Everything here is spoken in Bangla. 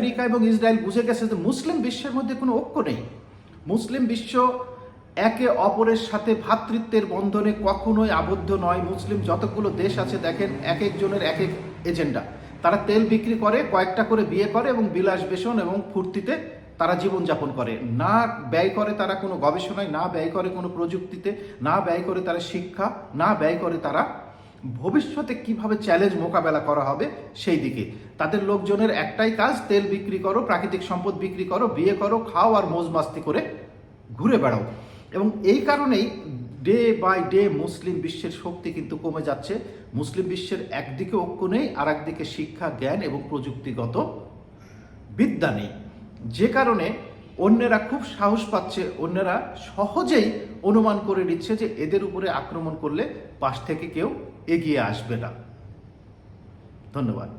আমেরিকা এবং ইসরায়েল বুঝে গেছে যে মুসলিম বিশ্বের মধ্যে কোনো ঐক্য নেই। মুসলিম বিশ্ব একে অপরের সাথে ভ্রাতৃত্বের বন্ধনে কখনোই আবদ্ধ নয়। মুসলিম যতগুলো দেশ আছে দেখেন, এক একজনের এক এক এজেন্ডা। তারা তেল বিক্রি করে, কয়েকটা করে বিয়ে করে এবং বিলাস বেসন এবং ফুর্তিতে তারা জীবনযাপন করে। না ব্যয় করে তারা কোনো গবেষণায়, না ব্যয় করে কোনো প্রযুক্তিতে, না ব্যয় করে তারা শিক্ষা, না ব্যয় করে তারা ভবিষ্যতে কিভাবে চ্যালেঞ্জ মোকাবেলা করা হবে সেই দিকে। তাদের লোকজনের একটাই কাজ, তেল বিক্রি করো, প্রাকৃতিক সম্পদ বিক্রি করো, বিয়ে করো, খাও আর মৌজ মাস্তি করে ঘুরে বেড়াও। এবং এই কারণেই ডে বাই ডে মুসলিম বিশ্বের শক্তি কিন্তু কমে যাচ্ছে। মুসলিম বিশ্বের একদিকে ঐক্য নেই, আর একদিকে শিক্ষা, জ্ঞান এবং প্রযুক্তিগত বিদ্যা নেই। যে কারণে অন্যেরা খুব সাহস পাচ্ছে, অন্যেরা সহজেই অনুমান করে নিচ্ছে যে এদের উপরে আক্রমণ করলে পাশ থেকে কেউ এগিয়ে আসবে না। ধন্যবাদ।